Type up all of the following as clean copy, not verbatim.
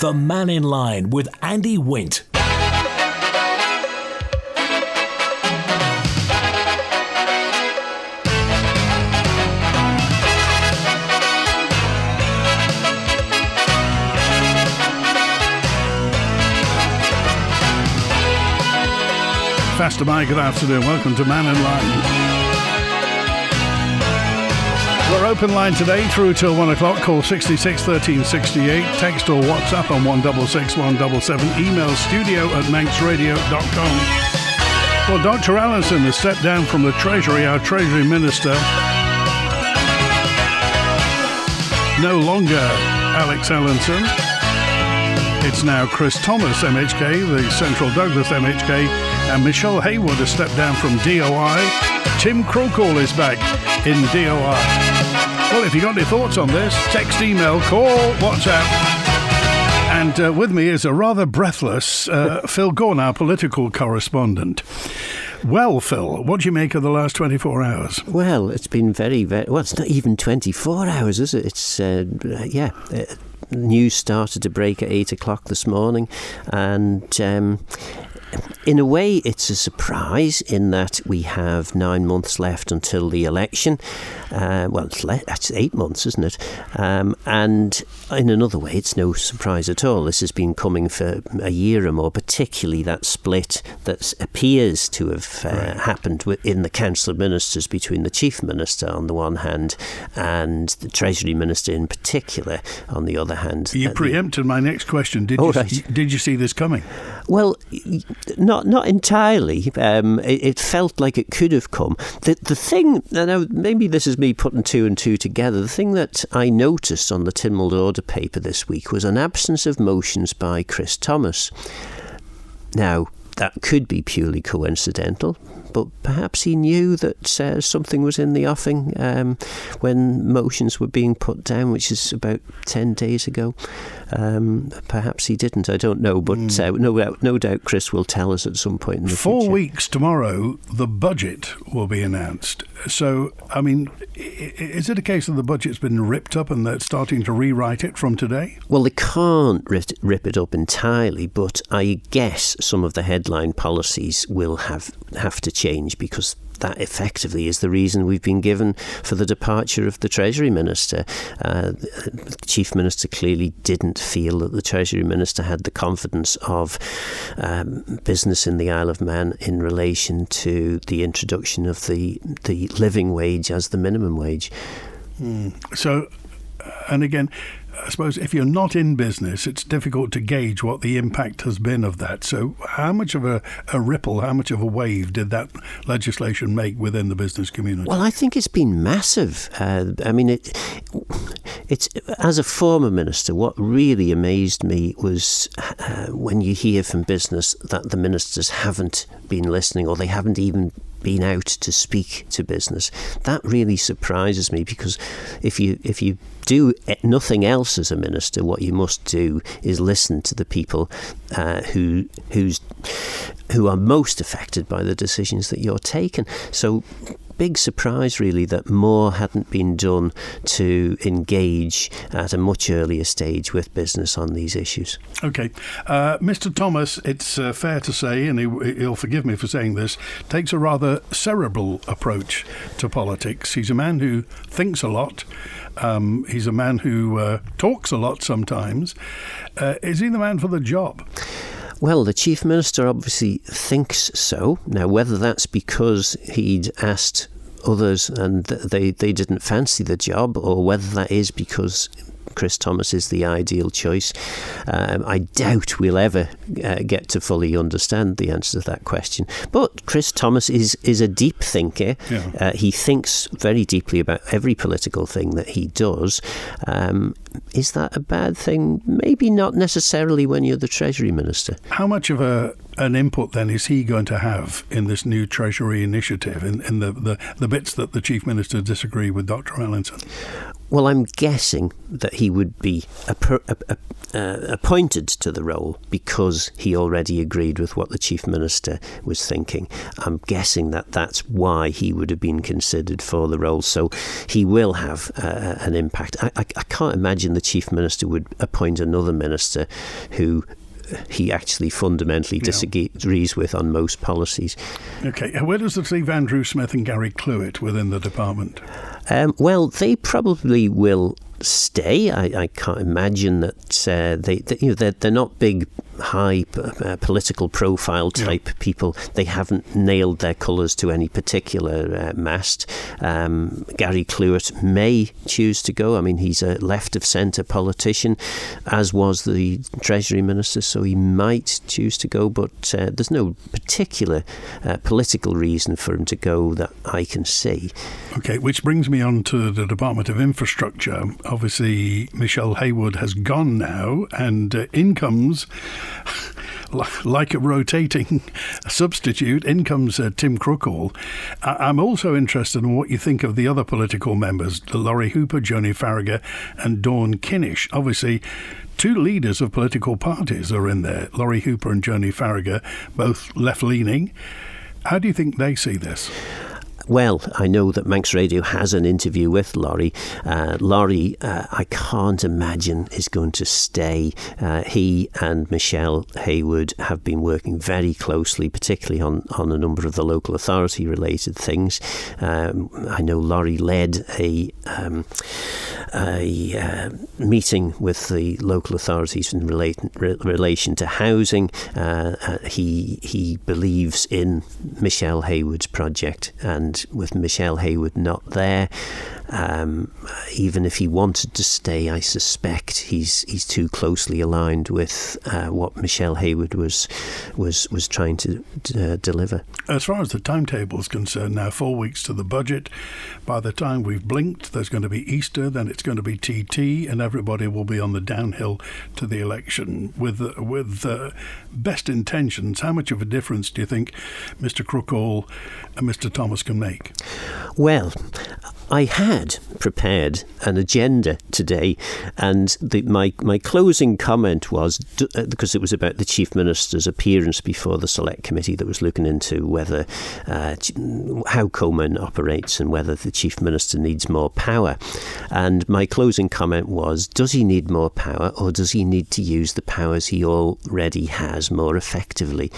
The Mannin Line with Andy Wint. Faster Mike, good afternoon. Welcome to Mannin Line. We're open line today through till 1 o'clock. Call 66 13 68. Text or WhatsApp on 166 177. Email studio@manxradio.com. Well, Dr. Allinson has stepped down from the Treasury. Our Treasury Minister, no longer Alex Allinson. It's now Chris Thomas, MHK, the Central Douglas MHK, and Michelle Haywood has stepped down from DOI. Tim Crookall is back in DOI. Well, if you got any thoughts on this, text, email, call, WhatsApp. And with me is a rather breathless Phil Gawne, our political correspondent. Well, Phil, what do you make of the last 24 hours? Well, it's been very, well, it's not even 24 hours, is it? It's, news started to break at 8 o'clock this morning, and in a way it's a surprise in that we have 9 months left until the election. That's 8 months, isn't it? And in another way it's no surprise at all. This has been coming for a year or more, particularly that split that appears to have happened in the Council of Ministers between the Chief Minister on the one hand and the Treasury Minister in particular on the other hand. You preempted my next question. Did you see this coming? Well, not entirely. It felt like it could have come. The thing, now maybe this is me putting two and two together, the thing that I noticed on the Tynwald Order paper this week was an absence of motions by Chris Thomas. Now, that could be purely coincidental, but perhaps he knew that something was in the offing when motions were being put down, which is about 10 days ago. Perhaps he didn't, I don't know, but no doubt Chris will tell us at some point in the future. 4 weeks tomorrow, the budget will be announced. So, I mean, is it a case that the budget's been ripped up and they're starting to rewrite it from today? Well, they can't rip it up entirely, but I guess some of the headline policies will have to change, because that effectively is the reason we've been given for the departure of the Treasury Minister. The Chief Minister clearly didn't feel that the Treasury Minister had the confidence of business in the Isle of Man in relation to the introduction of the living wage as the minimum wage. So, and again, I suppose if you're not in business, it's difficult to gauge what the impact has been of that. So how much of a ripple, how much of a wave did that legislation make within the business community? Well, I think it's been massive. I mean, it's as a former minister, what really amazed me was when you hear from business that the ministers haven't been listening, or they haven't even been out to speak to business. That really surprises me, because if you do nothing else as a minister, what you must do is listen to the people who are most affected by the decisions that you're taking. So big surprise really that more hadn't been done to engage at a much earlier stage with business on these issues. Okay. Mr. Thomas, it's fair to say, and he'll forgive me for saying this, takes a rather cerebral approach to politics. He's a man who thinks a lot. He's a man who talks a lot sometimes. Is he the man for the job? Well, the Chief Minister obviously thinks so. Now, whether that's because he'd asked others and they didn't fancy the job, or whether that is because Chris Thomas is the ideal choice, I doubt we'll ever get to fully understand the answer to that question. But Chris Thomas is a deep thinker. Yeah. He thinks very deeply about every political thing that he does. Is that a bad thing? Maybe not necessarily when you're the Treasury Minister. How much of an input then is he going to have in this new Treasury initiative, in the bits that the Chief Minister disagree with Dr. Allinson? Well, I'm guessing that he would be appointed to the role because he already agreed with what the Chief Minister was thinking. I'm guessing that that's why he would have been considered for the role. So he will have an impact. I can't imagine the Chief Minister would appoint another minister who he actually fundamentally disagrees with on most policies. Okay, where does it leave Andrew Smith and Gary Clewett within the department? Well, they probably will stay. I can't imagine that they're not big, high political profile type people. They haven't nailed their colours to any particular mast. Gary Clewett may choose to go. I mean, he's a left of centre politician, as was the Treasury Minister, so he might choose to go, but there's no particular political reason for him to go that I can see. Okay, which brings me on to the Department of Infrastructure. Obviously, Michelle Haywood has gone now, and in comes, like a rotating substitute, in comes Tim Crookall. I'm also interested in what you think of the other political members, Laurie Hooper, Joni Farragher and Dawn Kinnish. Obviously, two leaders of political parties are in there, Laurie Hooper and Joni Farragher, both left-leaning. How do you think they see this? Well, I know that Manx Radio has an interview with Laurie. Laurie, I can't imagine, is going to stay. He and Michelle Haywood have been working very closely, particularly on a number of the local authority related things. I know Laurie led a meeting with the local authorities in relation to housing. He believes in Michelle Haywood's project, and with Michelle Haywood not there, even if he wanted to stay, I suspect he's too closely aligned with what Michelle Haywood was trying to deliver. As far as the timetable is concerned, now 4 weeks to the budget. By the time we've blinked, there's going to be Easter, then it's going to be TT, and everybody will be on the downhill to the election. With best intentions, how much of a difference do you think Mr. Crookall and Mr. Thomas can make? Well, I had prepared an agenda today, and my closing comment was, because it was about the Chief Minister's appearance before the Select Committee that was looking into whether how COMIN operates and whether the Chief Minister needs more power. And my closing comment was, does he need more power, or does he need to use the powers he already has more effectively?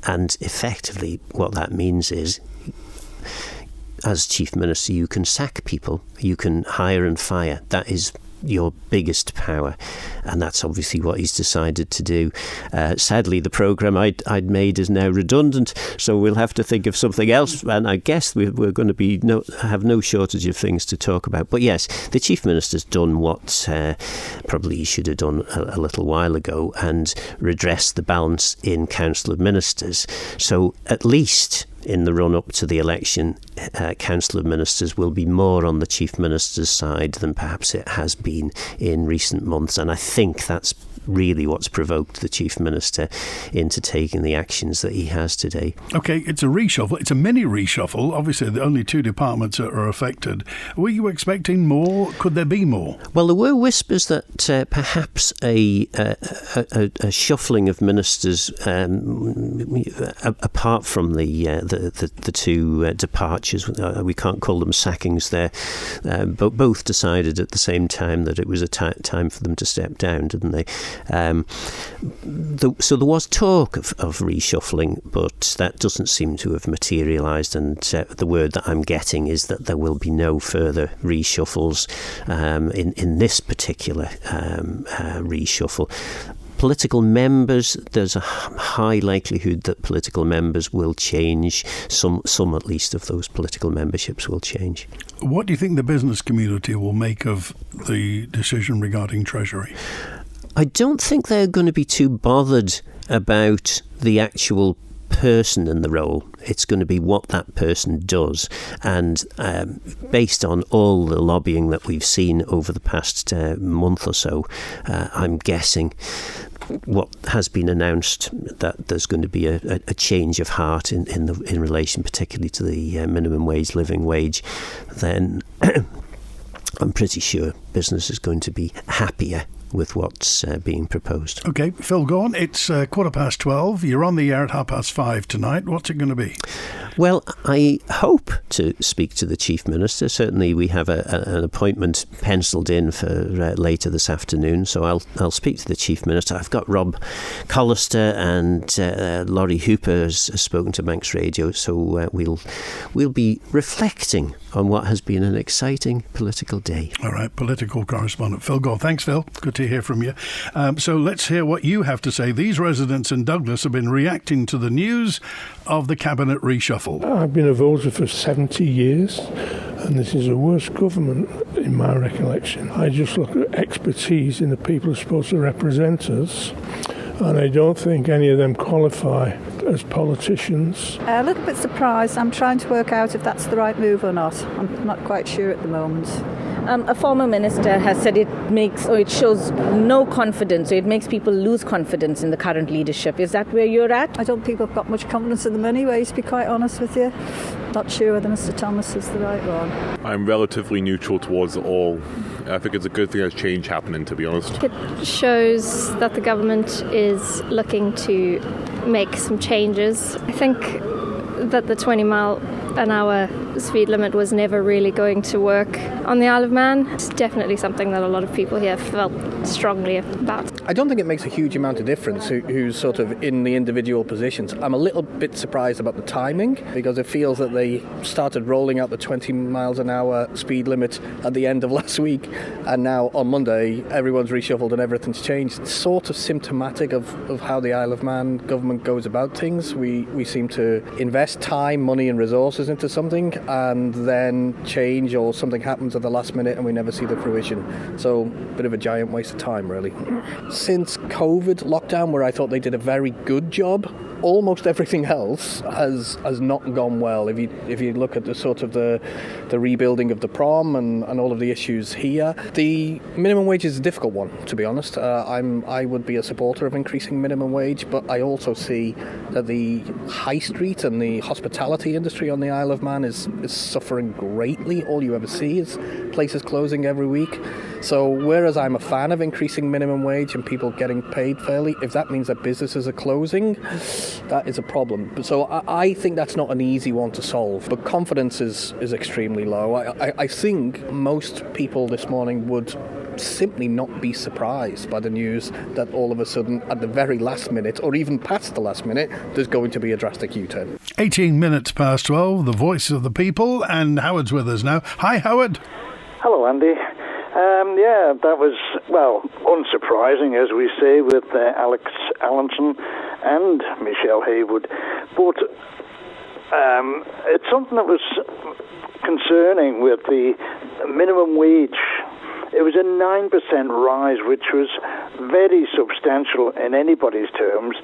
And effectively, what that means is, as Chief Minister, you can sack people, you can hire and fire. That is your biggest power, and that's obviously what he's decided to do. Sadly, the programme I'd made is now redundant, so we'll have to think of something else, and I guess we're going to have no shortage of things to talk about. But yes, the Chief Minister's done what probably he should have done a little while ago, and redressed the balance in Council of Ministers. So at least in the run-up to the election, Council of Ministers will be more on the Chief Minister's side than perhaps it has been in recent months, and I think that's really what's provoked the Chief Minister into taking the actions that he has today. Okay, it's a reshuffle. It's a mini reshuffle. Obviously, the only two departments are affected. Were you expecting more? Could there be more? Well, there were whispers that perhaps a shuffling of ministers, apart from the two departures, we can't call them sackings there, but both decided at the same time that it was a time for them to step down, didn't they? So there was talk of reshuffling, but that doesn't seem to have materialised, and the word that I'm getting is that there will be no further reshuffles in this particular reshuffle. Political members, there's a high likelihood that political members will change. Some at least of those political memberships will change. What do you think the business community will make of the decision regarding Treasury? I don't think they're going to be too bothered about the actual person in the role. It's going to be what that person does, and based on all the lobbying that we've seen over the past month or so, I'm guessing what has been announced, that there's going to be a change of heart in relation particularly to the minimum wage, living wage, then I'm pretty sure business is going to be happier with what's being proposed. OK, Phil Gawne, it's 12:15. You're on the air at 5:30 tonight. What's it going to be? Well, I hope to speak to the Chief Minister. Certainly we have an appointment penciled in for later this afternoon, so I'll speak to the Chief Minister. I've got Rob Collister and Laurie Hooper has spoken to Manx Radio, so we'll be reflecting on what has been an exciting political day. All right, political correspondent Phil Gawne. Thanks, Phil. Good to hear from you. So let's hear what you have to say. These residents in Douglas have been reacting to the news of the cabinet reshuffle. I've been a voter for 70 years, and this is the worst government in my recollection. I just look at expertise in the people who are supposed to represent us, and I don't think any of them qualify as politicians. A little bit surprised. I'm trying to work out if that's the right move or not. I'm not quite sure at the moment. A former minister has said it shows no confidence, or it makes people lose confidence in the current leadership. Is that where you're at? I don't think I've got much confidence in them anyway, to be quite honest with you. Not sure whether Mr Thomas is the right one. I'm relatively neutral towards it all. I think it's a good thing there's change happening, to be honest. It shows that the government is looking to make some changes. I think that the 20-mile-an-hour speed limit was never really going to work on the Isle of Man. It's definitely something that a lot of people here felt strongly about. I don't think it makes a huge amount of difference who's sort of in the individual positions. I'm a little bit surprised about the timing, because it feels that they started rolling out the 20 miles an hour speed limit at the end of last week, and now on Monday everyone's reshuffled and everything's changed. It's sort of symptomatic of how the Isle of Man government goes about things. We seem to invest time, money and resources into something, and then change, or something happens at the last minute and we never see the fruition. So a bit of a giant waste of time, really. Since COVID lockdown, where I thought they did a very good job, almost everything else has not gone well. If you look at the sort of the rebuilding of the prom and all of the issues here, the minimum wage is a difficult one, to be honest. I would be a supporter of increasing minimum wage, but I also see that the high street and the hospitality industry on the Isle of Man is suffering greatly. All you ever see is places closing every week. So whereas I'm a fan of increasing minimum wage and people getting paid fairly, if that means that businesses are closing, that is a problem. So I think that's not an easy one to solve. But confidence is extremely low. I think most people this morning would simply not be surprised by the news that all of a sudden, at the very last minute, or even past the last minute, there's going to be a drastic U-turn. 18 minutes past 12, the voice of the people, and Howard's with us now. Hi, Howard. Hello, Andy. That was, unsurprising, as we say, with Alex Allinson and Michelle Haywood. But it's something that was concerning with the minimum wage. It was a 9% rise, which was very substantial in anybody's terms,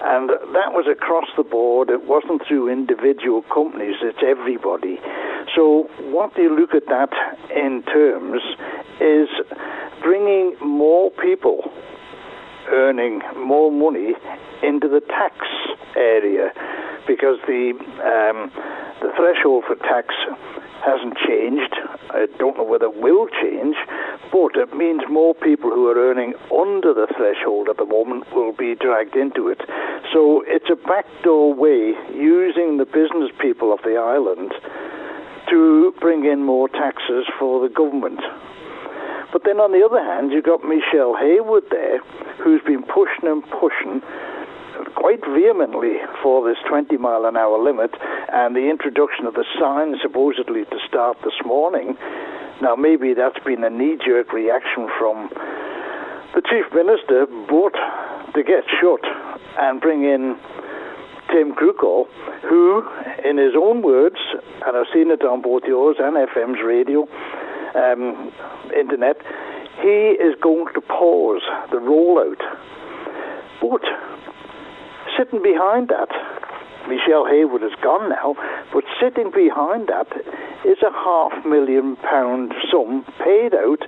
and that was across the board. It wasn't through individual companies, it's everybody. So what you look at that in terms is bringing more people earning more money into the tax area, because the threshold for tax hasn't changed. I don't know whether it will change, but it means more people who are earning under the threshold at the moment will be dragged into it. So it's a backdoor way, using the business people of the island to bring in more taxes for the government. But then on the other hand, you've got Michelle Haywood there, who's been pushing and pushing quite vehemently for this 20-mile-an-hour limit and the introduction of the sign supposedly to start this morning. Now, maybe that's been a knee-jerk reaction from the Chief Minister, but to get shut and bring in Tim Crookall, who, in his own words, and I've seen it on both yours and FM's radio, internet, he is going to pause the rollout. But sitting behind that, Michelle Haywood is gone now, but sitting behind that is a £500,000 sum paid out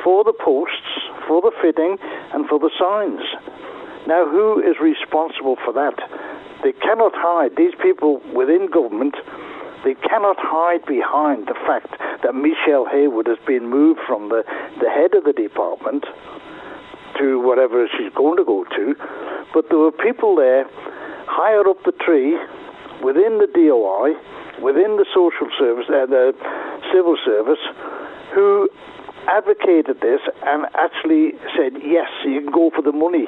for the posts, for the fitting and for the signs. Now, who is responsible for that? They cannot hide. These people within government, they cannot hide behind the fact that Michelle Haywood has been moved from the head of the department to whatever she's going to go to. But there were people there higher up the tree within the DOI, within the social service, the civil service, who advocated this and actually said, yes, you can go for the money.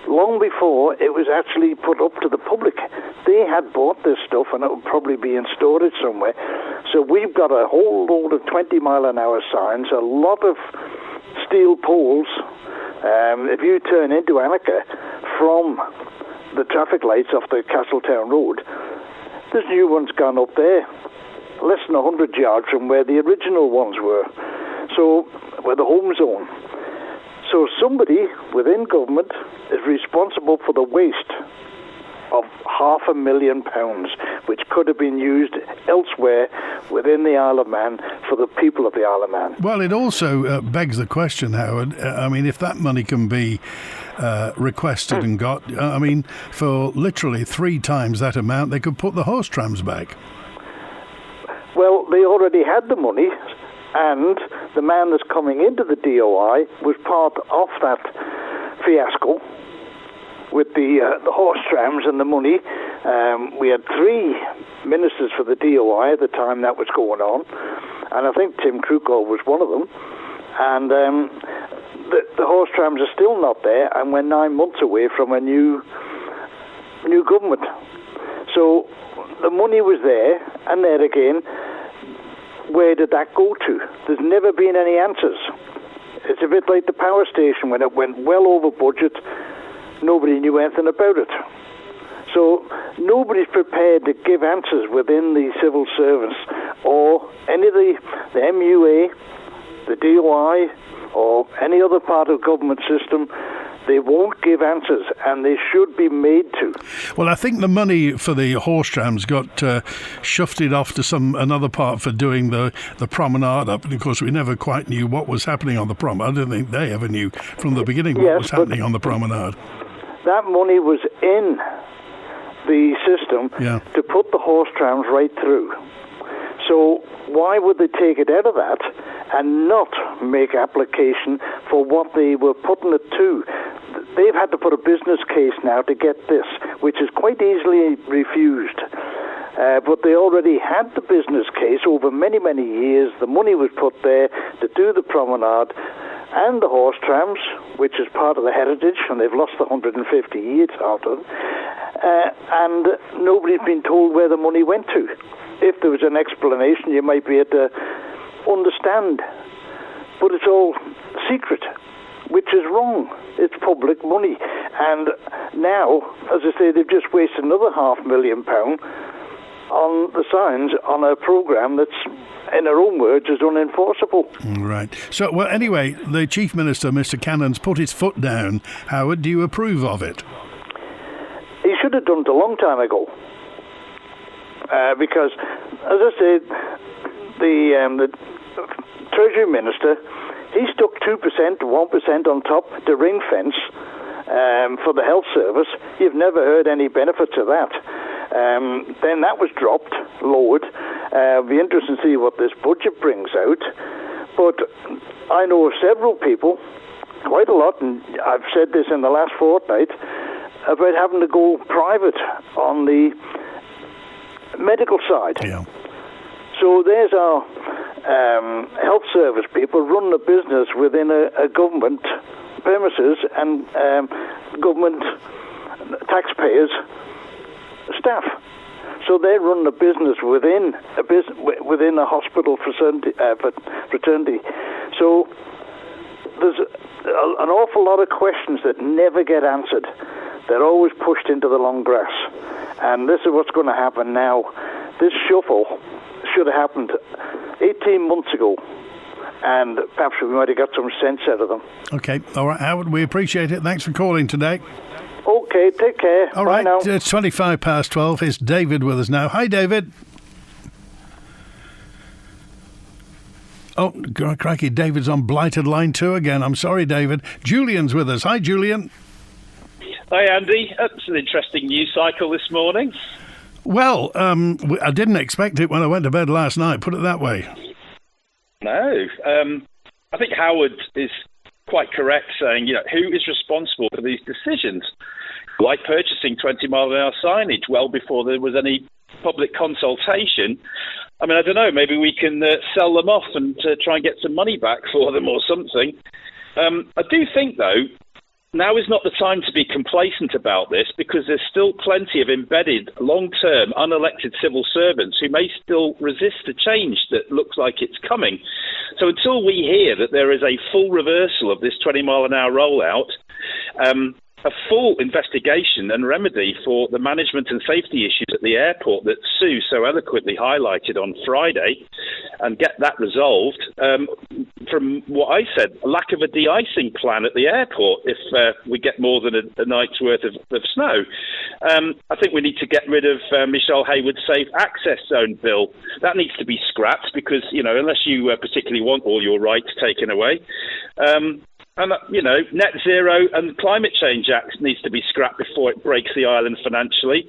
Long before it was actually put up to the public. They had bought this stuff and it would probably be in storage somewhere. So we've got a whole load of 20-mile-an-hour signs, a lot of steel poles. If you turn into Annika from the traffic lights off the Castletown Road, there's new ones gone up there, less than 100 yards from where the original ones were. So, where the home zone. So somebody within government is responsible for the waste of £500,000, which could have been used elsewhere within the Isle of Man for the people of the Isle of Man. Well, it also begs the question, Howard. I mean, if that money can be requested and got, for literally 3 times that amount, they could put the horse trams back. Well, they already had the money, and the man that's coming into the DOI was part of that fiasco with the horse trams and the money. We had 3 ministers for the DOI at the time that was going on, and I think Tim Crookall was one of them. And the horse trams are still not there, and we're 9 months away from a new government. So the money was there, and there again, where did that go to? There's never been any answers. It's a bit like the power station when it went well over budget. Nobody knew anything about it. So nobody's prepared to give answers within the civil service or any of the MUA, the DOI, or any other part of government system. They won't give answers, and they should be made to. Well, I think the money for the horse trams got shifted off to another part for doing the promenade up, and of course we never quite knew what was happening on the promenade. I don't think they ever knew from the beginning what was happening on the promenade. That money was in the system to put the horse trams right through. So why would they take it out of that and not make application for what they were putting it to? They've had to put a business case now to get this, which is quite easily refused. But they already had the business case over many, many years. The money was put there to do the promenade and the horse trams, which is part of the heritage, and they've lost the 150 years after them. And nobody's been told where the money went to. If there was an explanation, you might be able to understand. But it's all secret, which is wrong. It's public money. And now, as I say, they've just wasted another £500,000 on the signs on a programme that's, in their own words, is unenforceable. Right. So, well, anyway, the Chief Minister, Mr. Cannon's put his foot down. Howard, do you approve of it? He should have done it a long time ago. Because, as I said, the Treasury Minister, he stuck 2%, 1% on top to ring fence for the health service. You've never heard any benefits of that. Then that was dropped, lowered. It'll be interesting to see what this budget brings out. But I know of several people, quite a lot, and I've said this in the last fortnight, about having to go private on the medical side. Yeah. So there's our health service people run the business within a government premises and government taxpayers staff. So they run the business within a hospital fraternity. So there's an awful lot of questions that never get answered. They're always pushed into the long grass. And this is what's going to happen now. This shuffle should have happened 18 months ago. And perhaps we might have got some sense out of them. Okay. All right, Howard, we appreciate it. Thanks for calling today. Okay, take care. All right, now. It's 12:25. It's David with us now. Hi, David. Oh, crikey, David's on Blighted Line 2 again. I'm sorry, David. Julian's with us. Hi, Julian. Hi, Andy. It's an interesting news cycle this morning. Well, I didn't expect it when I went to bed last night, put it that way. No. I think Howard is quite correct saying, who is responsible for these decisions? Like purchasing 20 mile an hour signage well before there was any public consultation. I mean, I don't know, maybe we can sell them off and try and get some money back for them or something. I do think, though, now is not the time to be complacent about this, because there's still plenty of embedded, long-term, unelected civil servants who may still resist the change that looks like it's coming. So until we hear that there is a full reversal of this 20 mile an hour rollout, a full investigation and remedy for the management and safety issues at the airport that Sue so eloquently highlighted on Friday, and get that resolved. From what I said, lack of a de-icing plan at the airport if we get more than a night's worth of snow. I think we need to get rid of Michelle Haywood's safe access zone bill. That needs to be scrapped because, unless you particularly want all your rights taken away. And, net zero and climate change act needs to be scrapped before it breaks the island financially.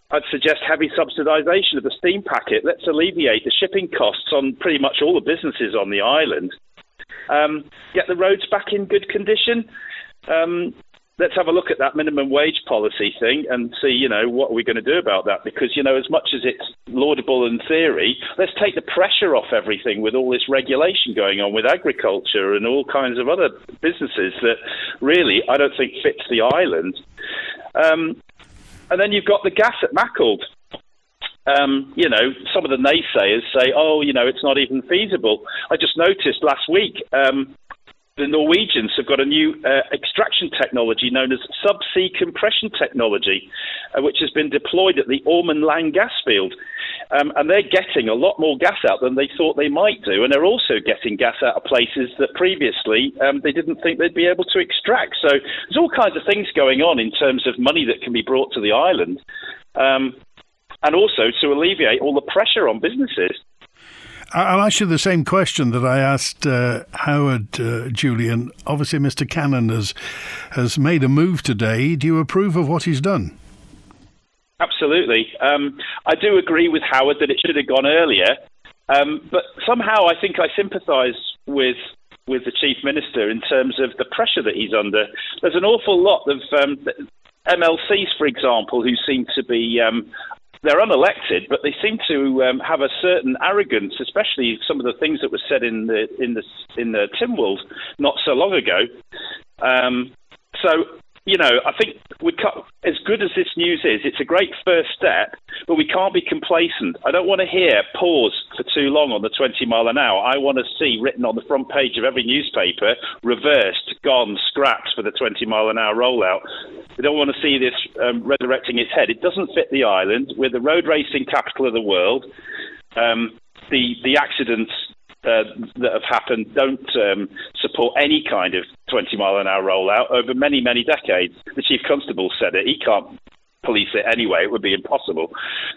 I'd suggest heavy subsidisation of the steam packet. Let's alleviate the shipping costs on pretty much all the businesses on the island. Get the roads back in good condition. Let's have a look at that minimum wage policy thing and see, what are we going to do about that? Because, as much as it's laudable in theory, let's take the pressure off everything with all this regulation going on with agriculture and all kinds of other businesses that really I don't think fits the island. And then you've got the gas at Macclesfield. Some of the naysayers say, it's not even feasible. I just noticed last week the Norwegians have got a new extraction technology known as subsea compression technology, which has been deployed at the Mannin Line gas field. And they're getting a lot more gas out than they thought they might do. And they're also getting gas out of places that previously they didn't think they'd be able to extract. So there's all kinds of things going on in terms of money that can be brought to the island. And also to alleviate all the pressure on businesses. I'll ask you the same question that I asked Howard, Julian. Obviously, Mr. Cannon has made a move today. Do you approve of what he's done? Absolutely. I do agree with Howard that it should have gone earlier. But somehow I think I sympathise with the Chief Minister in terms of the pressure that he's under. There's an awful lot of MLCs, for example, who seem to be... they're unelected, but they seem to have a certain arrogance, especially some of the things that were said in the Tynwald not so long ago. I think as good as this news is, it's a great first step, but we can't be complacent. I don't want to hear pause for too long on the 20 mile an hour. I want to see written on the front page of every newspaper, reversed, gone, scrapped for the 20 mile an hour rollout. We don't want to see this resurrecting its head. It doesn't fit the island. We're the road racing capital of the world. The accidents that have happened don't support any kind of 20 mile an hour rollout over many, many decades. The Chief Constable said it. He can't police it anyway. It would be impossible.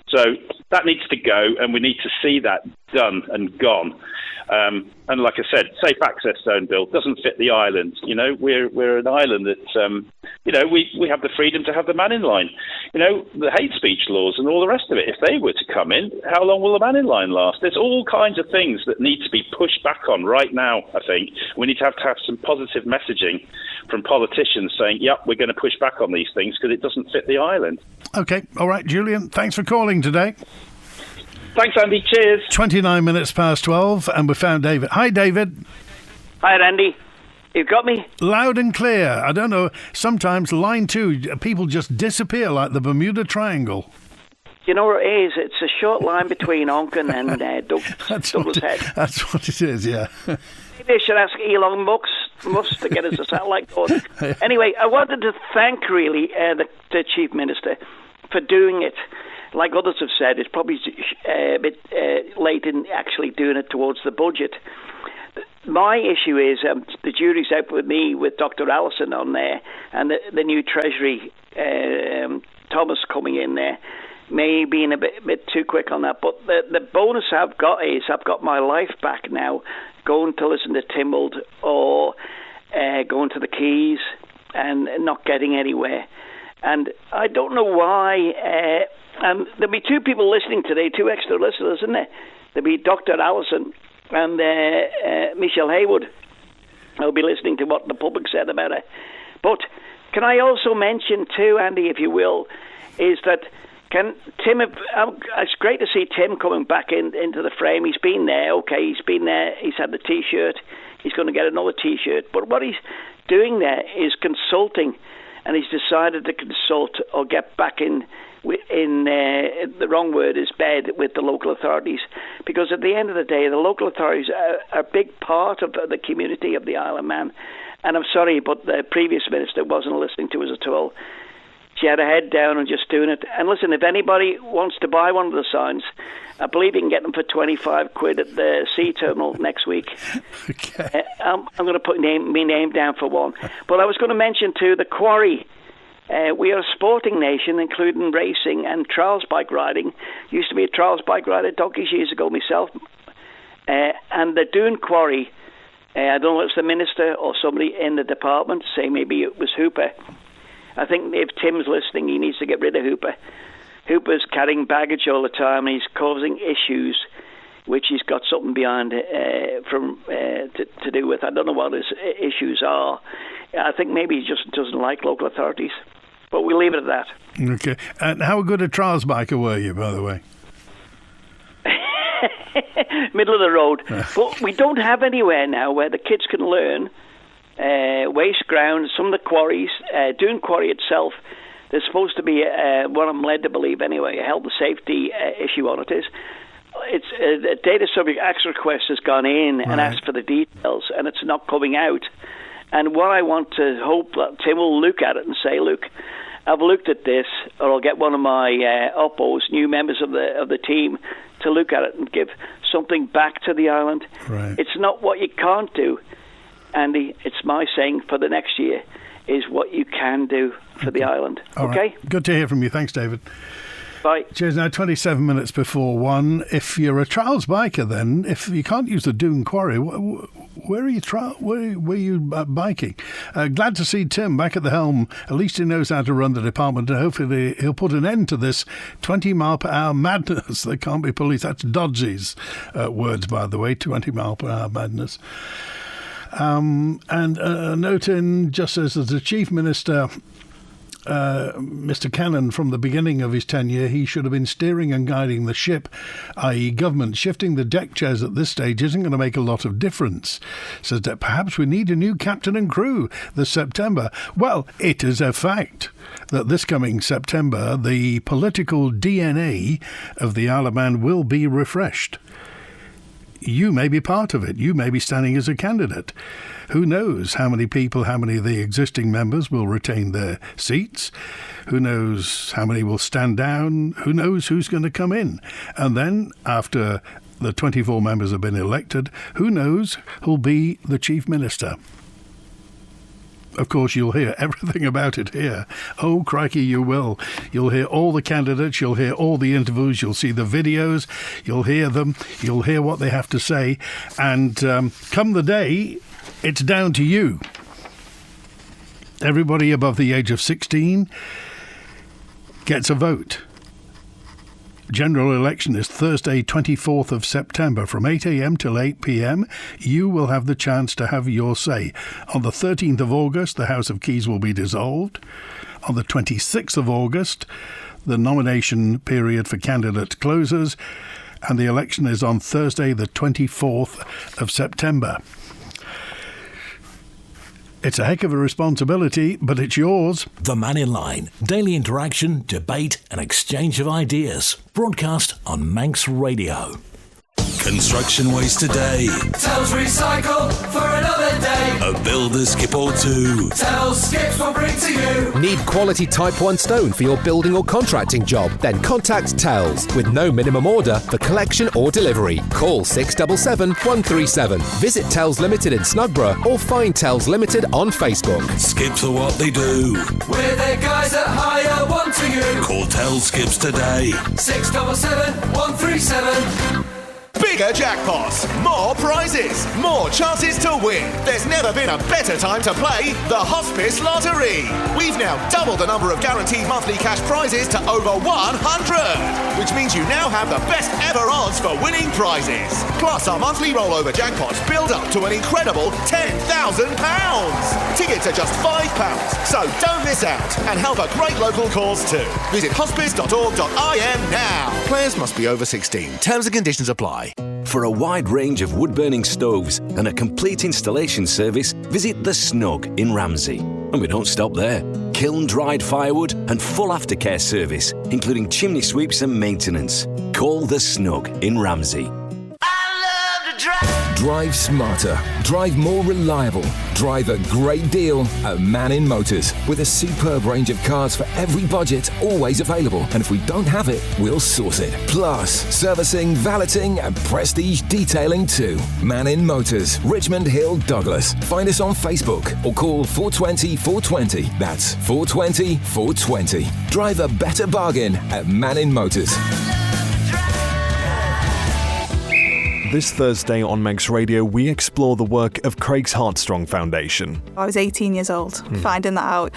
So that needs to go, and we need to see that done and gone. And like I said, safe access zone bill doesn't fit the island. We're an island that, we have the freedom to have the Mannin Line. The hate speech laws and all the rest of it. If they were to come in, how long will the Mannin Line last? There's all kinds of things that need to be pushed back on right now, I think. We need to have some positive messaging from politicians saying, yep, we're going to push back on these things because it doesn't fit the island. OK. All right, Julian, thanks for calling today. Thanks, Andy. Cheers. 29 minutes past 12, and we found David. Hi, David. Hi, Andy. You've got me? Loud and clear. I don't know, sometimes line 2, people just disappear like the Bermuda Triangle. You know what it is? It's a short line between Onken and Douglas Head. That's what it is, yeah. Maybe I should ask Elon Musk to get us a satellite going. Anyway, I wanted to thank, really, the Chief Minister for doing it. Like others have said, it's probably a bit late in actually doing it towards the budget. My issue is the jury's out with me with Dr. Allison on there, and the new Treasury, Thomas coming in there, may be a bit too quick on that. But the bonus I've got is I've got my life back now, going to listen to Tynwald or going to the Keys and not getting anywhere. And I don't know why... there'll be 2 people listening today, 2 extra listeners, isn't there? There'll be Dr. Allison and Michelle Haywood. I'll be listening to what the public said about it. But can I also mention too, Andy, if you will, is that it's great to see Tim coming back into the frame. He's been there, okay, he's been there, he's had the T-shirt, he's going to get another T-shirt. But what he's doing there is consulting, and he's decided to consult or get back in the wrong word is bed with the local authorities, because at the end of the day the local authorities are a big part of the community of the Isle of Man. And I'm sorry, but the previous minister wasn't listening to us at all. She had her head down and just doing it. And listen, if anybody wants to buy one of the signs, I believe you can get them for 25 quid at the sea terminal next week. Okay. I'm going to put my name down for one. But I was going to mention too the Quarry. We are a sporting nation, including racing and trials bike riding. Used to be a trials bike rider donkeys years ago myself. And the Dhoon Quarry, I don't know if it's the minister or somebody in the department, say maybe it was Hooper. I think if Tim's listening, he needs to get rid of Hooper. Hooper's carrying baggage all the time, and he's causing issues, which he's got something behind to do with. I don't know what his issues are. I think maybe he just doesn't like local authorities. But we'll leave it at that. Okay. And how good a trials biker were you, by the way? Middle of the road. But we don't have anywhere now where the kids can learn. Waste ground, some of the quarries, Dhoon Quarry itself, there's supposed to be, what I'm led to believe anyway, a health and safety issue on it is. It's a data subject access request has gone in and asked for the details, and it's not coming out. And what I want to hope that Tim will look at it and say, look, I've looked at this, or I'll get one of my oppos, new members of the team, to look at it and give something back to the island. Right. It's not what you can't do, Andy. It's my saying for the next year is what you can do for the island. All okay? Right. Good to hear from you. Thanks, David. Bye. Cheers. Now, 27 minutes before 1. If you're a trials biker, then, if you can't use the Dhoon Quarry, where are you biking? Glad to see Tim back at the helm. At least he knows how to run the department, and hopefully he'll put an end to this 20 mile per hour madness. There can't be police. That's Dodgy's words, by the way, 20 mile per hour madness. And a note in, just as the Chief Minister, Mr. Cannon, from the beginning of his tenure, he should have been steering and guiding the ship, i.e. government. Shifting the deck chairs at this stage isn't going to make a lot of difference. Says that perhaps we need a new captain and crew this September. Well, it is a fact that this coming September, the political DNA of the Isle of Man will be refreshed. You may be part of it. You may be standing as a candidate. Who knows how many people, how many of the existing members will retain their seats? Who knows how many will stand down? Who knows who's going to come in? And then, after the 24 members have been elected, who knows who'll be the Chief Minister? Of course, you'll hear everything about it here. Oh, crikey, you will. You'll hear all the candidates. You'll hear all the interviews. You'll see the videos. You'll hear them. You'll hear what they have to say. And come the day, it's down to you. Everybody above the age of 16 gets a vote. General election is Thursday, 24th of September from 8 a.m. till 8 p.m. You will have the chance to have your say. On the 13th of August, the House of Keys will be dissolved. On the 26th of August, the nomination period for candidates closes, and the election is on Thursday, the 24th of September. It's a heck of a responsibility, but it's yours. The Mannin Line. Daily interaction, debate and exchange of ideas. Broadcast on Manx Radio. Construction waste today. Tells recycle for another day. A builder skip or two. Tells Skips will bring to you. Need quality Type 1 stone for your building or contracting job? Then contact Tells with no minimum order for collection or delivery. Call 677 137. Visit Tells Limited in Snugborough or find Tells Limited on Facebook. Skips are what they do. We're the guys that hire one to you. Call Tells Skips today. 677 137. Big Bigger jackpots, more prizes, more chances to win. There's never been a better time to play the Hospice Lottery. We've now doubled the number of guaranteed monthly cash prizes to over 100, which means you now have the best ever odds for winning prizes. Plus, our monthly rollover jackpots build up to an incredible £10,000. Tickets are just £5, so don't miss out and help a great local cause too. Visit hospice.org.in now. Players must be over 16. Terms and conditions apply. For a wide range of wood-burning stoves and a complete installation service, visit The Snug in Ramsey. And we don't stop there. Kiln-dried firewood and full aftercare service, including chimney sweeps and maintenance. Call The Snug in Ramsey. Drive smarter. Drive more reliable. Drive a great deal at Mannin Motors. With a superb range of cars for every budget, always available. And if we don't have it, we'll source it. Plus, servicing, valeting and prestige detailing too. Mannin Motors, Richmond Hill, Douglas. Find us on Facebook or call 420 420. That's 420 420. Drive a better bargain at Mannin Motors. This Thursday on Manx Radio, we explore the work of Craig's Heartstrong Foundation. I was 18 years old. Finding that out,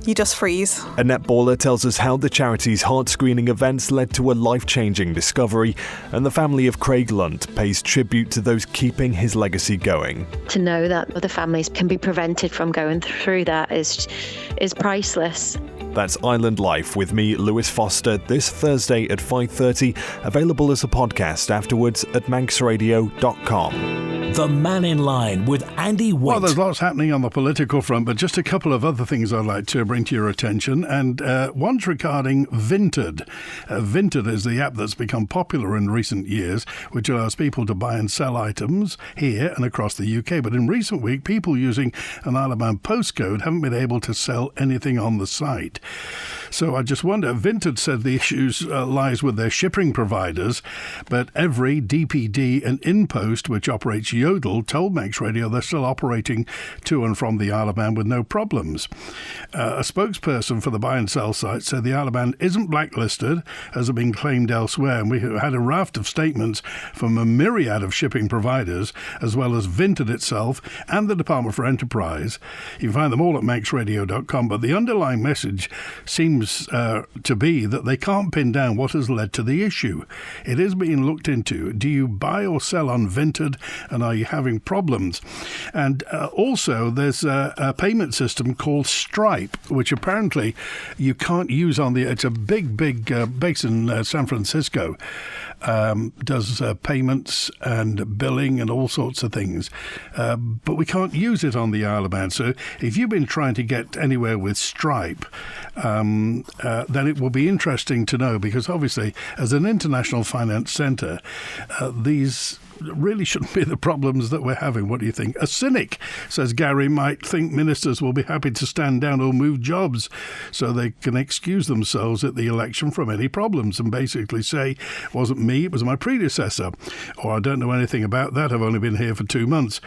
you just freeze. A netballer tells us how the charity's heart screening events led to a life-changing discovery, and the family of Craig Lunt pays tribute to those keeping his legacy going. To know that other families can be prevented from going through that is priceless. That's Island Life with me, Lewis Foster, this Thursday at 5:30, available as a podcast afterwards at manxradio.com. The Mannin Line with Andy Wint. Well, there's lots happening on the political front, but just a couple of other things I'd like to bring to your attention, and one's regarding Vinted. Vinted is the app that's become popular in recent years, which allows people to buy and sell items here and across the UK. But in recent week, people using an Isle of Man postcode haven't been able to sell anything on the site. So I just wonder, Vinted said the issues lies with their shipping providers, but Every, DPD and InPost, which operates Yodel, told Manx Radio they're still operating to and from the Isle of Man with no problems. A spokesperson for the buy and sell site said the Isle of Man isn't blacklisted, as have been claimed elsewhere, and we had a raft of statements from a myriad of shipping providers, as well as Vinted itself and the Department for Enterprise. You can find them all at manxradio.com, but the underlying message seems to be that they can't pin down what has led to the issue. It is being looked into. Do you buy or sell on Vinted, and are you having problems? And also there's a payment system called Stripe, which apparently you can't use on the... It's a big base in San Francisco. Does payments and billing and all sorts of things. But we can't use it on the Isle of Man. So if you've been trying to get anywhere with Stripe, then it will be interesting to know, because obviously as an international finance centre, these really shouldn't be the problems that we're having. What do you think? A cynic, says Gary, might think ministers will be happy to stand down or move jobs so they can excuse themselves at the election from any problems and basically say, it wasn't me, it was my predecessor, or I don't know anything about that, I've only been here for 2 months.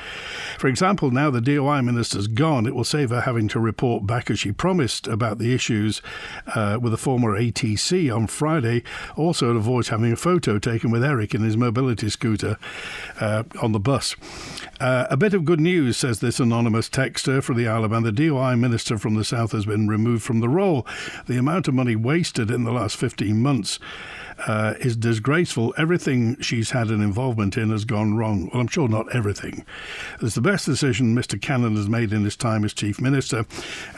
For example, now the DOI minister's gone, it will save her having to report back as she promised about the issues with the former ATC on Friday. Also, it avoids having a photo taken with Eric in his mobility scooter on the bus. A bit of good news, says this anonymous texter for the Isle of Man. The DOI minister from the south has been removed from the role. The amount of money wasted in the last 15 months is disgraceful. Everything she's had an involvement in has gone wrong. Well, I'm sure not everything. It's the best decision Mr. Cannon has made in his time as Chief Minister.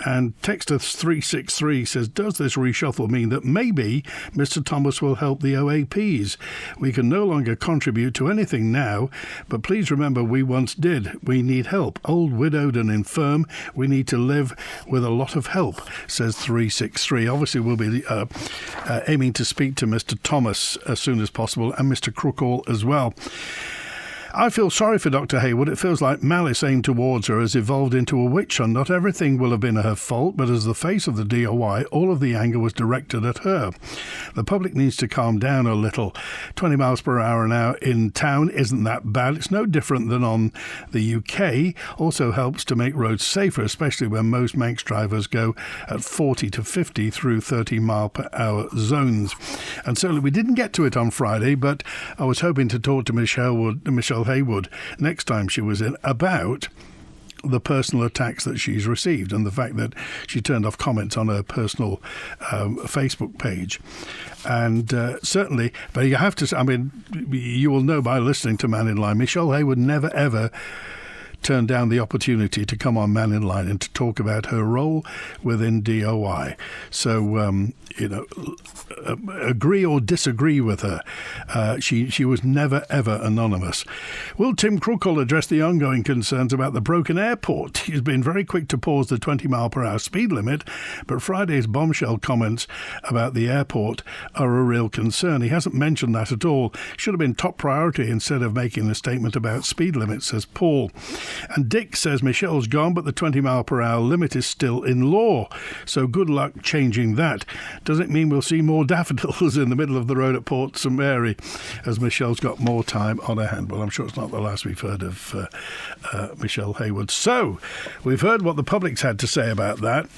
And Texter 363 says, does this reshuffle mean that maybe Mr. Thomas will help the OAPs? We can no longer contribute to anything now, but please remember we once did. We need help. Old, widowed and infirm. We need to live with a lot of help, says 363. Obviously, we'll be aiming to speak to Mr. Thomas as soon as possible, and Mr. Crookall as well. I feel sorry for Dr. Haywood. It feels like malice aimed towards her has evolved into a witch hunt. Not everything will have been her fault, but as the face of the DOI, all of the anger was directed at her. The public needs to calm down a little. 20 miles per hour now in town isn't that bad. It's no different than on the UK. Also helps to make roads safer, especially when most Manx drivers go at 40 to 50 through 30 mile per hour zones. And certainly we didn't get to it on Friday, but I was hoping to talk to Michelle Haywood next time she was in about the personal attacks that she's received and the fact that she turned off comments on her personal Facebook page. And certainly, but you have to, I mean, you will know by listening to Mannin Line, Michelle Haywood never ever turned down the opportunity to come on Mannin Line and to talk about her role within DOI. So, agree or disagree with her. She was never, ever anonymous. Will Tim Crookall address the ongoing concerns about the broken airport? He's been very quick to pause the 20 mile per hour speed limit, but Friday's bombshell comments about the airport are a real concern. He hasn't mentioned that at all. Should have been top priority instead of making a statement about speed limits, says Paul. And Dick says Michelle's gone, but the 20 mile per hour limit is still in law. So good luck changing that. Does it mean we'll see more daffodils in the middle of the road at Port St Mary as Michelle's got more time on her hand? Well, I'm sure it's not the last we've heard of Michelle Haywood. So we've heard what the public's had to say about that,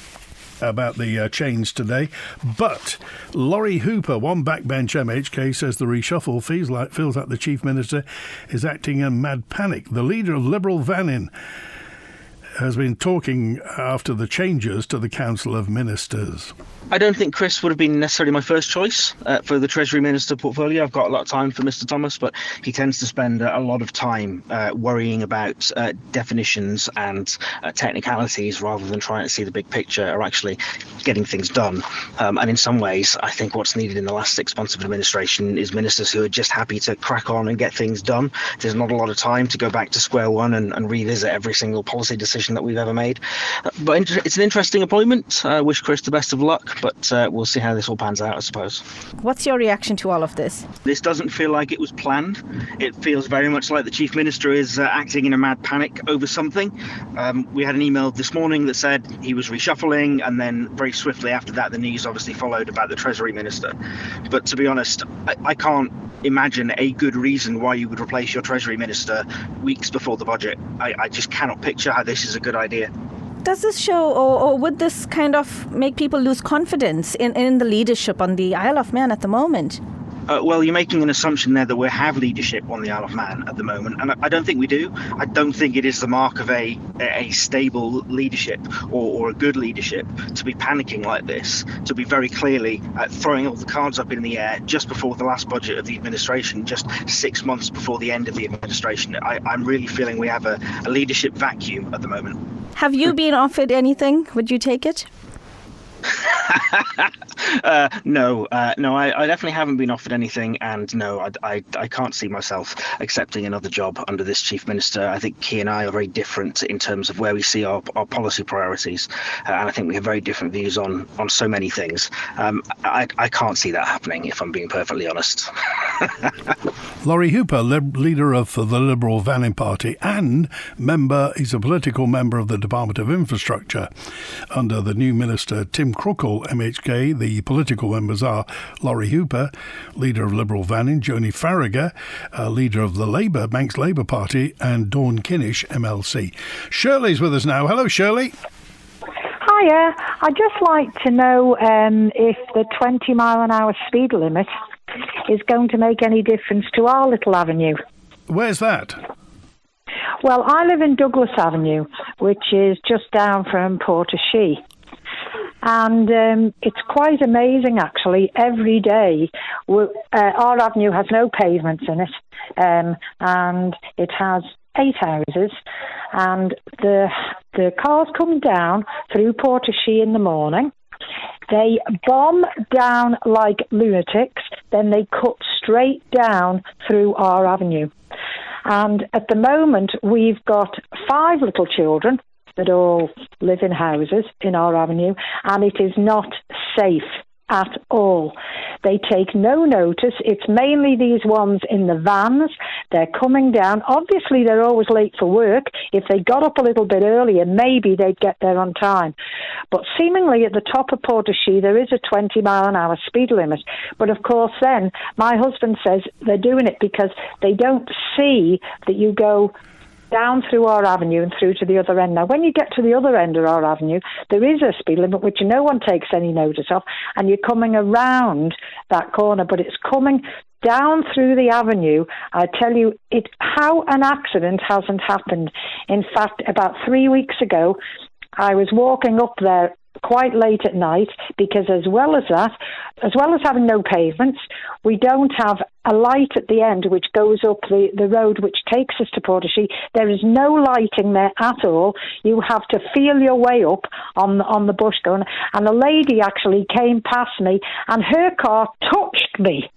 about the change today. But Laurie Hooper, one backbench MHK, says the reshuffle feels like the Chief Minister is acting in mad panic. The leader of Liberal Vannin has been talking after the changes to the Council of Ministers. I don't think Chris would have been necessarily my first choice for the Treasury Minister portfolio. I've got a lot of time for Mr. Thomas, but he tends to spend a lot of time worrying about definitions and technicalities rather than trying to see the big picture or actually getting things done. And in some ways, I think what's needed in the last 6 months of administration is ministers who are just happy to crack on and get things done. There's not a lot of time to go back to square one and revisit every single policy decision that we've ever made. But it's an interesting appointment. I wish Chris the best of luck. But we'll see how this all pans out, I suppose. What's your reaction to all of this? This doesn't feel like it was planned. It feels very much like the Chief Minister is acting in a mad panic over something. We had an email this morning that said he was reshuffling, and then very swiftly after that, the news obviously followed about the Treasury Minister. But to be honest, I can't imagine a good reason why you would replace your Treasury Minister weeks before the budget. I just cannot picture how this is a good idea. Does this show, or would this kind of make people lose confidence in the leadership on the Isle of Man at the moment? Well, you're making an assumption there that we have leadership on the Isle of Man at the moment, and I don't think we do. I don't think it is the mark of a stable leadership or a good leadership to be panicking like this, to be very clearly throwing all the cards up in the air just before the last budget of the administration, just 6 months before the end of the administration. I'm really feeling we have a leadership vacuum at the moment. Have you been offered anything? Would you take it? No, I definitely haven't been offered anything, and no, I can't see myself accepting another job under this Chief Minister. I think he and I are very different in terms of where we see our policy priorities, and I think we have very different views on so many things. I can't see that happening, if I'm being perfectly honest. Laurie Hooper, leader of the Liberal Vannin Party and he's a political member of the Department of Infrastructure under the new Minister Tim Crookall, MHK. The political members are Laurie Hooper, leader of Liberal Vannin, Joni Farragher, leader of the Manx Labour Party, and Dawn Kinnish, MLC. Shirley's with us now. Hello, Shirley. Hiya. I'd just like to know if the 20 mile an hour speed limit is going to make any difference to our little avenue. Where's that? Well, I live in Douglas Avenue, which is just down from Portashee. And it's quite amazing, actually. Every day, our avenue has no pavements in it, and it has 8 houses. And the cars come down through Portashee in the morning. They bomb down like lunatics, then they cut straight down through our avenue. And at the moment, we've got 5 little children that all live in houses in our avenue, and it is not safe at all. They take no notice. It's mainly these ones in the vans. They're coming down. Obviously, they're always late for work. If they got up a little bit earlier, maybe they'd get there on time. But seemingly at the top of Portashee, there is a 20-mile-an-hour speed limit. But of course, then my husband says they're doing it because they don't see that you go down through our avenue and through to the other end. Now, when you get to the other end of our avenue, there is a speed limit which no one takes any notice of, and you're coming around that corner, but it's coming down through the avenue. I tell you, how an accident hasn't happened. In fact, about 3 weeks ago, I was walking up there quite late at night because as well as having no pavements, we don't have a light at the end which goes up the road which takes us to Portashee. There is no lighting there at all. You have to feel your way up on the bush going. And a lady actually came past me and her car touched me.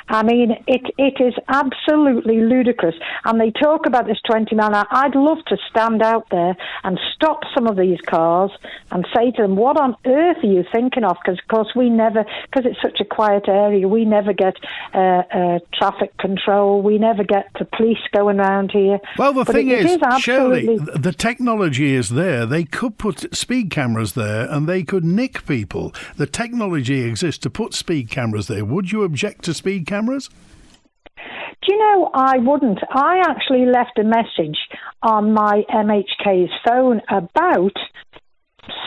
I mean, it is absolutely ludicrous. And they talk about this 20 mile an hour. I'd love to stand out there and stop some of these cars and say to them, what on earth are you thinking of? Because, of course, because it's such a quiet area, we never get traffic control. We never get the police going around here. Well, the thing is, absolutely... Shirley, the technology is there. They could put speed cameras there and they could nick people. The technology exists to put speed cameras there. Would you object to speed cameras? Do you know, I wouldn't. I actually left a message on my MHK's phone about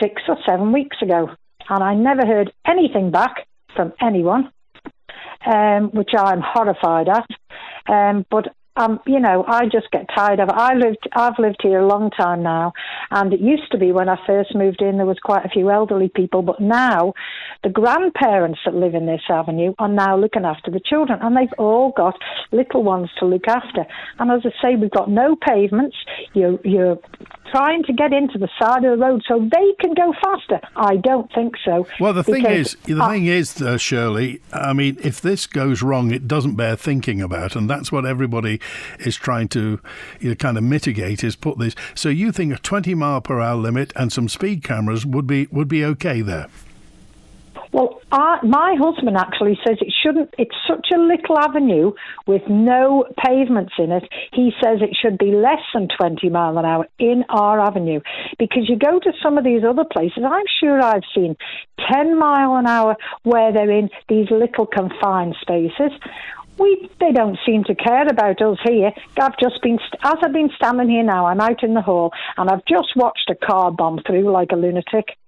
6 or 7 weeks ago, and I never heard anything back from anyone, which I'm horrified at. But I just get tired of it. I've lived here a long time now, and it used to be when I first moved in, there was quite a few elderly people, but now the grandparents that live in this avenue are now looking after the children, and they've all got little ones to look after. And as I say, we've got no pavements. You're trying to get into the side of the road so they can go faster. I don't think so. Well, the thing is, Shirley, I mean, if this goes wrong, it doesn't bear thinking about, and that's what everybody is trying to kind of mitigate, is put this. So you think a 20 mile per hour limit and some speed cameras would be okay there? Well, my husband actually says it shouldn't. It's such a little avenue with no pavements in it. He says it should be less than 20 mile an hour in our avenue, because you go to some of these other places, I'm sure I've seen 10 mile an hour where they're in these little confined spaces. They don't seem to care about us here. I've been standing here now, I'm out in the hall, and I've just watched a car bomb through like a lunatic.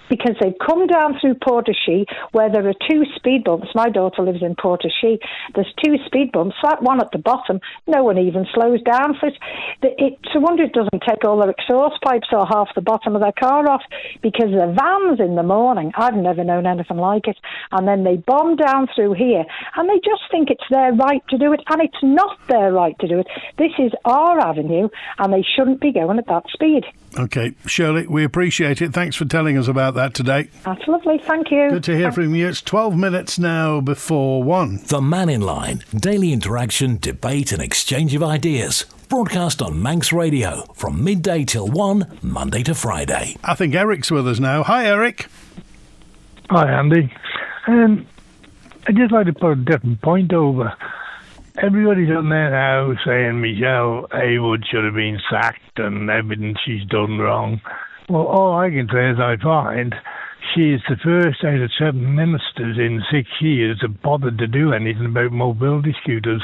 Because they've come down through Portashee where there are 2 speed bumps. My daughter lives in Portashee. There's 2 speed bumps, that one at the bottom. No one even slows down for it. It's a wonder it doesn't take all their exhaust pipes or half the bottom of their car off, because the vans in the morning, I've never known anything like it. And then they bomb down through here and they just think it's their right to do it, and it's not their right to do it. This is our avenue and they shouldn't be going at that speed. OK, Shirley, we appreciate it. Thanks for telling us about that today. That's lovely, thank you. Good to hear from you. It's 12 minutes now before 1. The Mannin Line, daily interaction, debate and exchange of ideas. Broadcast on Manx Radio from midday till 1, Monday to Friday. I think Eric's with us now. Hi, Eric. Hi, Andy. I'd just like to put a different point over. Everybody's on there now saying Michelle Haywood should have been sacked and everything she's done wrong. Well, all I can say is I find she is the first out of 7 ministers in 6 years that bothered to do anything about mobility scooters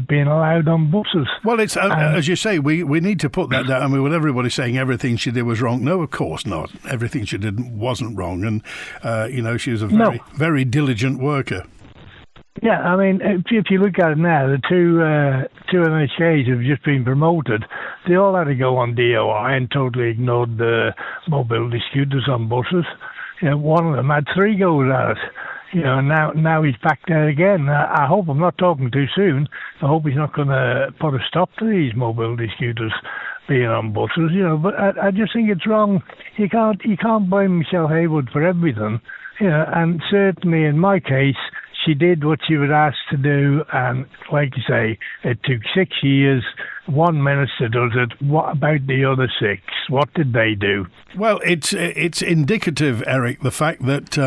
being allowed on buses. Well, it's as you say, we need to put that down. I mean, with everybody saying everything she did was wrong, no, of course not. Everything she did wasn't wrong, and she was a very, very diligent worker. Yeah, I mean, if you look at it now, the two MHKs have just been promoted. They all had to go on DOI and totally ignored the mobility scooters on buses. One of them had 3 goes at it. Now he's back there again. I hope I'm not talking too soon. I hope he's not going to put a stop to these mobility scooters being on buses. But I just think it's wrong. You can't blame Michelle Haywood for everything. And certainly in my case, she did what she was asked to do, and like you say, it took 6 years. 1 minister does it. What about the other 6? What did they do? Well, it's indicative, Eric, the fact that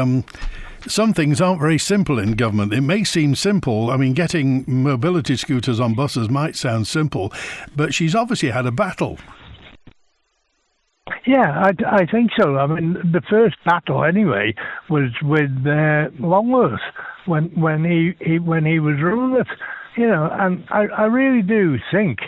some things aren't very simple in government. It may seem simple. I mean, getting mobility scooters on buses might sound simple, but she's obviously had a battle. Yeah, I think so. I mean, the first battle anyway was with Longworth when he was running it, and I really do think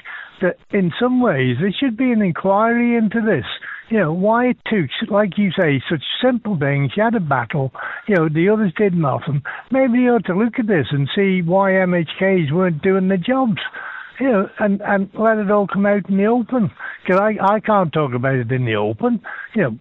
that in some ways there should be an inquiry into this. Why it took, like you say, such simple things. You had a battle, the others did nothing. Maybe you ought to look at this and see why MHKs weren't doing the jobs, and let it all come out in the open. Because I can't talk about it in the open,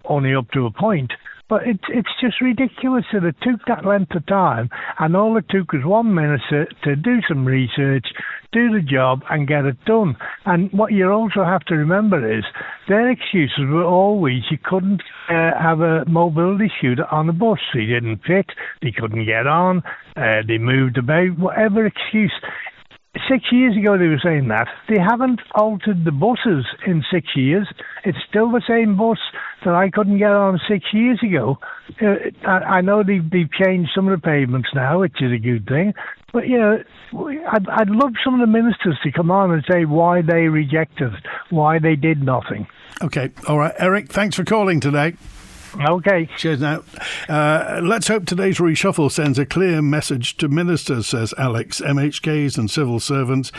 only up to a point. But it's just ridiculous that it took that length of time, and all it took was 1 minute to do some research, do the job, and get it done. And what you also have to remember is their excuses were always you couldn't have a mobility scooter on a bus. They didn't fit, they couldn't get on, they moved about, whatever excuse. 6 years ago they were saying that. They haven't altered the buses in 6 years. It's still the same bus that I couldn't get on 6 years ago. I know they've changed some of the pavements now, which is a good thing. But, I'd love some of the ministers to come on and say why they rejected it, why they did nothing. OK, all right. Eric, thanks for calling today. OK. Cheers now. Let's hope today's reshuffle sends a clear message to ministers, says Alex, MHKs and civil servants,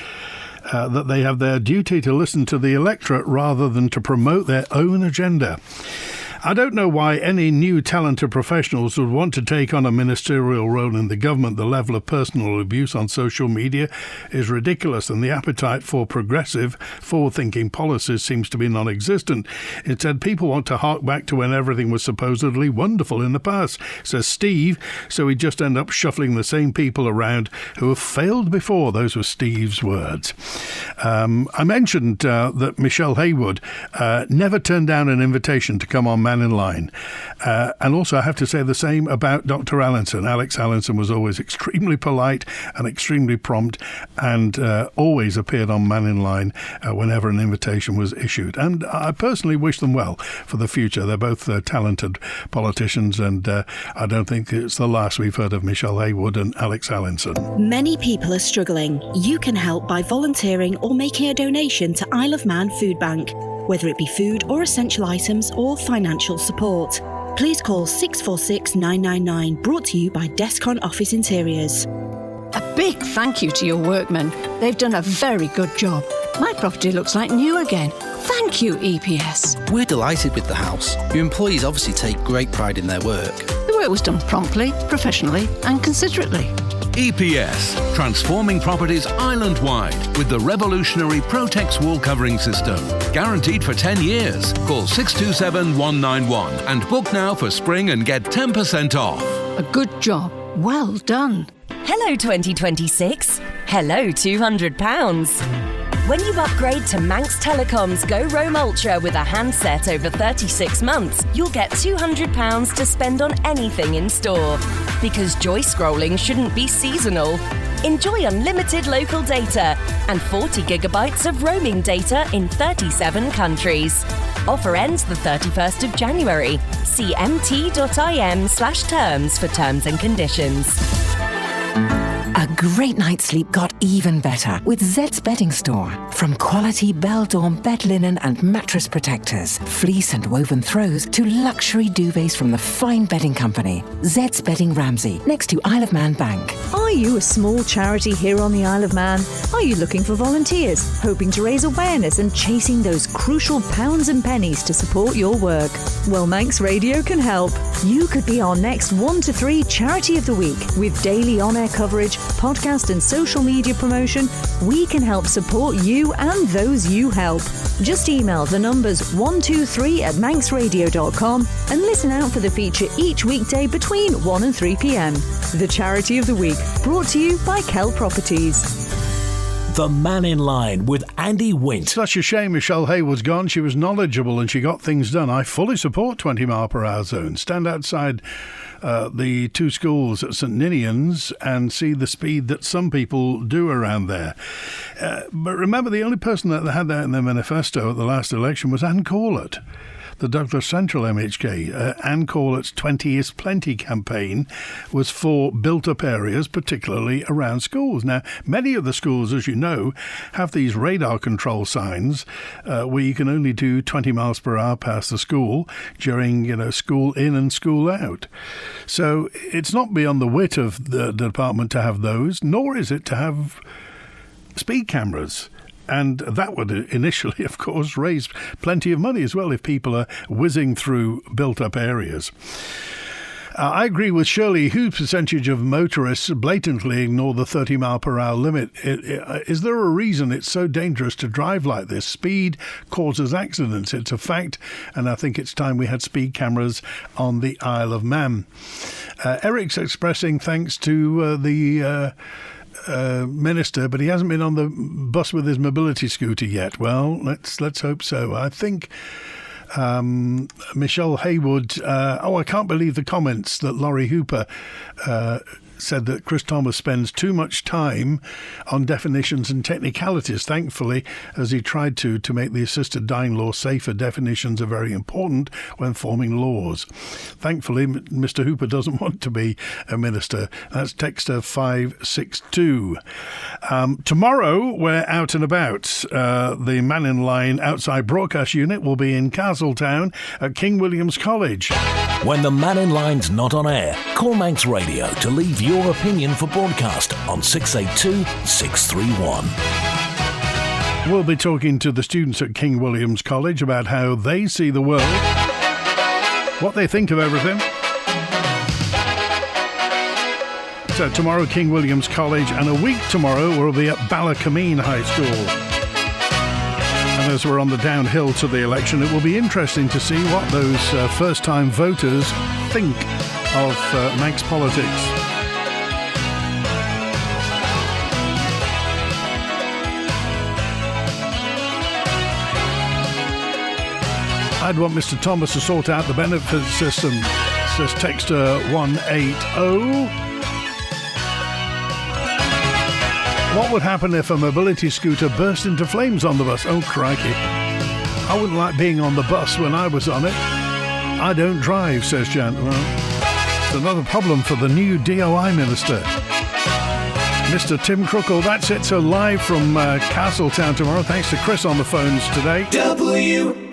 that they have their duty to listen to the electorate rather than to promote their own agenda. I don't know why any new talented professionals would want to take on a ministerial role in the government. The level of personal abuse on social media is ridiculous, and the appetite for progressive, forward-thinking policies seems to be non-existent. Instead, people want to hark back to when everything was supposedly wonderful in the past, says Steve, so we just end up shuffling the same people around who have failed before. Those were Steve's words. I mentioned that Michelle Haywood never turned down an invitation to come on Mannin Line. And also I have to say the same about Dr. Allinson. Alex Allinson was always extremely polite and extremely prompt, and always appeared on Mannin Line whenever an invitation was issued. And I personally wish them well for the future. They're both talented politicians, and I don't think it's the last we've heard of Michelle Haywood and Alex Allinson. Many people are struggling. You can help by volunteering or making a donation to Isle of Man Food Bank, whether it be food or essential items or financial support. Please call 646 999, brought to you by Descon Office Interiors. A big thank you to your workmen. They've done a very good job. My property looks like new again. Thank you, EPS. We're delighted with the house. Your employees obviously take great pride in their work. The work was done promptly, professionally and considerately. EPS, transforming properties island-wide with the revolutionary Protex wall covering system. Guaranteed for 10 years. Call 627 191 and book now for spring and get 10% off. A good job. Well done. Hello 2026. Hello £200. When you upgrade to Manx Telecom's Go Roam Ultra with a handset over 36 months, you'll get £200 to spend on anything in store. Because joy scrolling shouldn't be seasonal. Enjoy unlimited local data and 40 gigabytes of roaming data in 37 countries. Offer ends the 31st of January. See mt.im/terms for terms and conditions. A great night's sleep got even better with Zed's Bedding Store. From quality Bell-Dorm bed linen and mattress protectors, fleece and woven throws to luxury duvets from the fine bedding company. Zed's Bedding Ramsey, next to Isle of Man Bank. Are you a small charity here on the Isle of Man? Are you looking for volunteers, hoping to raise awareness and chasing those crucial pounds and pennies to support your work? Well, Manx Radio can help. You could be our next 1 to 3 Charity of the Week with daily on-air coverage, podcast and social media promotion. We can help support you and those you help. Just email the numbers 123@manxradio.com and listen out for the feature each weekday between 1 and 3 p.m. The Charity of the Week, brought to you by Kell Properties. The Mannin Line with Andy Wint. Such a shame Michelle Haywood's gone. She was knowledgeable and she got things done. I fully support 20 mile per hour zone. Stand outside the 2 schools at St Ninian's and see the speed that some people do around there. But remember, the only person that had that in their manifesto at the last election was Anne Corlett. the Douglas Central MHK. Anne Corlett's 20 is Plenty campaign was for built-up areas, particularly around schools. Now, many of the schools, as you know, have these radar control signs where you can only do 20 miles per hour past the school during, school in and school out. So it's not beyond the wit of the department to have those, nor is it to have speed cameras. And that would initially, of course, raise plenty of money as well if people are whizzing through built-up areas. I agree with Shirley. Huge percentage of motorists blatantly ignore the 30 mile per hour limit. Is there a reason it's so dangerous to drive like this? Speed causes accidents. It's a fact, and I think it's time we had speed cameras on the Isle of Man. Eric's expressing thanks to the minister, but he hasn't been on the bus with his mobility scooter yet. Well, let's hope so. I think Michelle Haywood, I can't believe the comments that Laurie Hooper said that Chris Thomas spends too much time on definitions and technicalities. Thankfully, as he tried to make the assisted dying law safer, definitions are very important when forming laws. Thankfully, Mr. Hooper doesn't want to be a minister. That's Texter 562. Tomorrow, we're out and about. The Mannin Line outside broadcast unit will be in Castletown at King William's College. When the Mannin Line's not on air, call Manx Radio to leave your opinion for broadcast on 682 631. We'll be talking to the students at King William's College about how they see the world, what they think of everything. So tomorrow, King William's College, and a week tomorrow we'll be at Ballacameen High School. And as we're on the downhill to the election, it will be interesting to see what those first-time voters think of Manx politics. I'd want Mr. Thomas to sort out the benefit system, says Texter 180. What would happen if a mobility scooter burst into flames on the bus? Oh, crikey. I wouldn't like being on the bus when I was on it. I don't drive, says Jan. Well, it's another problem for the new DOI minister, Mr. Tim Crookall. That's it. So live from Castletown tomorrow. Thanks to Chris on the phones today. WINT